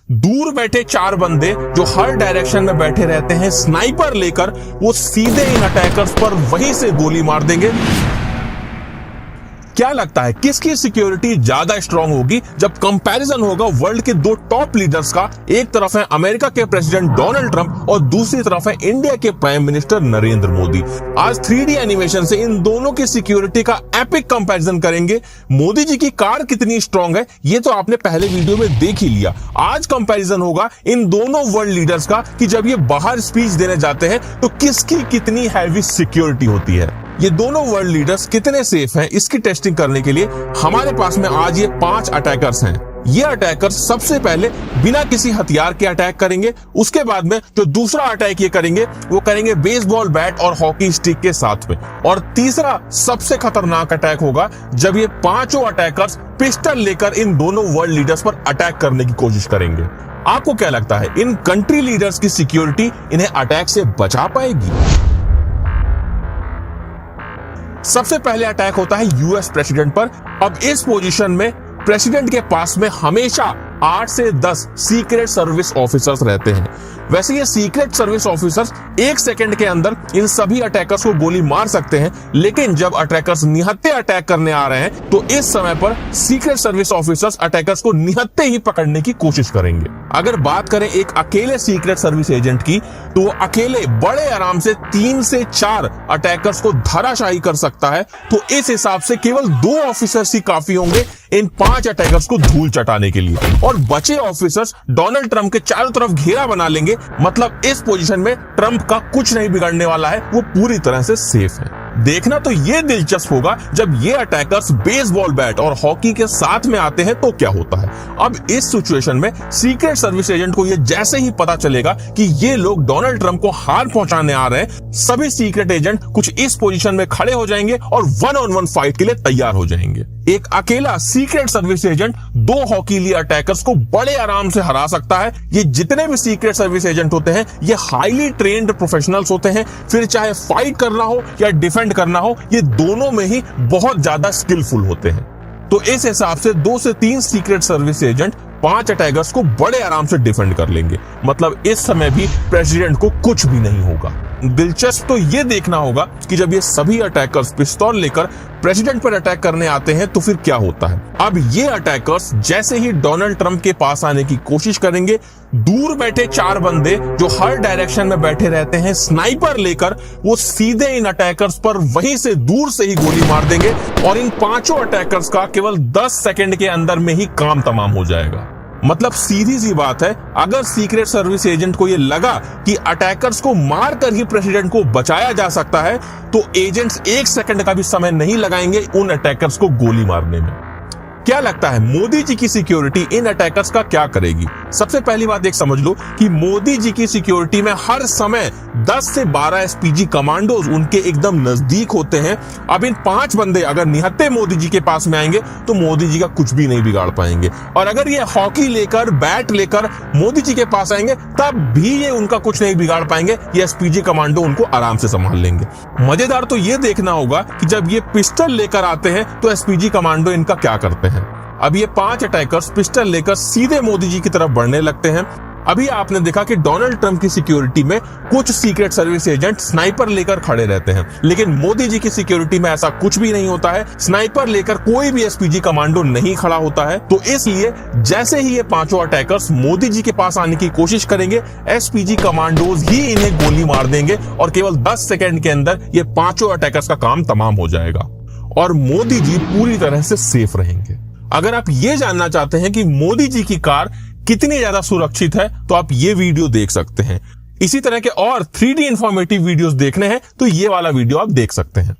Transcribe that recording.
दूर बैठे 4 बंदे जो हर डायरेक्शन में बैठे रहते हैं स्नाइपर लेकर, वो सीधे इन अटैकर्स पर वहीं से गोली मार देंगे। क्या लगता है किसकी सिक्योरिटी ज्यादा स्ट्रांग होगी जब कंपैरिजन होगा वर्ल्ड के 2 टॉप लीडर्स का? एक तरफ है अमेरिका के प्रेसिडेंट डोनाल्ड ट्रंप और दूसरी तरफ है इंडिया के प्राइम मिनिस्टर नरेंद्र मोदी। आज 3D एनिमेशन से इन दोनों की सिक्योरिटी का एपिक कंपैरिजन करेंगे। मोदी जी की कार कितनी स्ट्रांग है ये तो आपने पहले वीडियो में देख ही लिया। आज कंपैरिजन होगा इन दोनों वर्ल्ड लीडर्स का कि जब ये बाहर स्पीच देने जाते हैं तो किसकी कितनी हैवी सिक्योरिटी होती है। ये दोनों वर्ल्ड लीडर्स कितने सेफ हैं इसकी टेस्टिंग करने के लिए हमारे पास में आज ये 5 अटैकर्स हैं। ये अटैकर्स सबसे पहले बिना किसी हथियार के अटैक करेंगे। उसके बाद में जो दूसरा अटैक ये करेंगे वो करेंगे बेसबॉल बैट और हॉकी स्टिक के साथ में। और तीसरा सबसे खतरनाक अटैक होगा जब ये 5 अटैकर्स पिस्टल लेकर इन दोनों वर्ल्ड लीडर्स पर अटैक करने की कोशिश करेंगे। आपको क्या लगता है इन कंट्री लीडर्स की सिक्योरिटी इन्हें अटैक से बचा पाएगी? सबसे पहले अटैक होता है यूएस प्रेसिडेंट पर। अब इस पोजीशन में प्रेसिडेंट के पास में हमेशा 8 से 10 सीक्रेट सर्विस ऑफिसर्स रहते हैं। वैसे ये सीक्रेट सर्विस ऑफिसर्स 1 सेकंड के अंदर इन सभी अटैकर्स को गोली मार सकते हैं, लेकिन जब अटैकर्स निहत्थे अटैक करने आ रहे हैं तो इस समय पर सीक्रेट सर्विस ऑफिसर्स अटैकर्स को निहत्थे ही पकड़ने की कोशिश करेंगे। अगर बात करें एक अकेले सीक्रेट सर्विस एजेंट की तो वो अकेले बड़े आराम से 3 से 4 अटैकर्स को धराशायी कर सकता है। तो इस हिसाब से केवल 2 ऑफिसर्स ही काफी होंगे इन 5 अटैकर्स को धूल चटाने के लिए। और बचे ऑफिसर्स डोनाल्ड ट्रंप के चारों तरफ घेरा बना लेंगे। मतलब इस पोजीशन में ट्रंप का कुछ नहीं बिगड़ने वाला है, वो पूरी तरह से सेफ है। देखना तो ये दिलचस्प होगा जब ये अटैकर्स बेसबॉल बैट और हॉकी के साथ में आते हैं तो क्या होता है। अब इस सिचुएशन में सीक्रेट सर्विस एजेंट को ये जैसे ही पता चलेगा कि ये लोग डोनाल्ड ट्रंप को हार पहुंचाने आ रहे हैं, सभी सीक्रेट एजेंट कुछ इस पोजीशन में खड़े हो जाएंगे और 1-on-1 फाइट के लिए तैयार हो जाएंगे। एक अकेला सीक्रेट सर्विस एजेंट 2 हॉकीली अटैकर्स को बड़े आराम से हरा सकता है। ये जितने भी सीक्रेट सर्विस एजेंट होते हैं ये हाईली ट्रेन्ड प्रोफेशनल्स होते हैं। फिर चाहे फाइट करना हो या डिफेंड करना हो, ये दोनों में ही बहुत ज्यादा स्किलफुल होते हैं। तो इस हिसाब से 2 से 3 सीक्रेट सर्विस एजेंट 5 अटैकर्स को बड़े आराम से डिफेंड कर लेंगे। मतलब इस समय भी प्रेसिडेंट को कुछ भी नहीं होगा। दिलचस्प तो ये देखना होगा कि जब ये सभी अटैकर्स पिस्तौल लेकर प्रेसिडेंट पर अटैक करने आते हैं तो फिर क्या होता है। अब ये अटैकर्स जैसे ही डोनाल्ड ट्रंप के पास आने की कोशिश करेंगे, दूर बैठे 4 बंदे जो हर डायरेक्शन में बैठे रहते हैं स्नाइपर लेकर, वो सीधे इन अटैकर्स पर वहीं से दूर से ही गोली मार देंगे और इन 5 अटैकर्स का केवल 10 सेकंड के अंदर में ही काम तमाम हो जाएगा। मतलब सीधी सी बात है, अगर सीक्रेट सर्विस एजेंट को ये लगा कि अटैकर्स को मारकर ही प्रेसिडेंट को बचाया जा सकता है तो एजेंट्स 1 सेकंड का भी समय नहीं लगाएंगे उन अटैकर्स को गोली मारने में। क्या लगता है मोदी जी की सिक्योरिटी इन अटैकर्स का क्या करेगी? सबसे पहली बात एक समझ लो कि मोदी जी की सिक्योरिटी में हर समय 10 से 12 एसपीजी कमांडोज उनके एकदम नजदीक होते हैं। अब इन 5 बंदे अगर निहत्थे मोदी जी के पास में आएंगे तो मोदी जी का कुछ भी नहीं बिगाड़ पाएंगे। और अगर ये हॉकी लेकर बैट लेकर मोदी जी के पास आएंगे तब भी ये उनका कुछ नहीं बिगाड़ पाएंगे। ये एसपीजी कमांडो उनको आराम से संभाल लेंगे। मजेदार तो ये देखना होगा कि जब ये पिस्टल लेकर आते हैं तो एसपीजी कमांडो इनका क्या करते हैं। अब ये 5 अटैकर्स पिस्टल लेकर सीधे मोदी जी की तरफ बढ़ने लगते हैं। अभी आपने देखा कि डोनाल्ड ट्रंप की सिक्योरिटी में कुछ सीक्रेट सर्विस एजेंट स्नाइपर लेकर खड़े रहते हैं, लेकिन मोदी जी की सिक्योरिटी में ऐसा कुछ भी नहीं होता है। स्नाइपर लेकर कोई भी एसपीजी कमांडो नहीं खड़ा होता है। तो इसलिए जैसे ही ये 5 अटैकर्स मोदी जी के पास आने की कोशिश करेंगे, एसपीजी कमांडोज ही इन्हें गोली मार देंगे और केवल 10 सेकंड के अंदर ये 5 अटैकर्स का काम तमाम हो जाएगा और मोदी जी पूरी तरह से सेफ रहेंगे। अगर आप ये जानना चाहते हैं कि मोदी जी की कार कितनी ज्यादा सुरक्षित है तो आप ये वीडियो देख सकते हैं। इसी तरह के और 3D इंफॉर्मेटिव वीडियोस देखने हैं तो ये वाला वीडियो आप देख सकते हैं।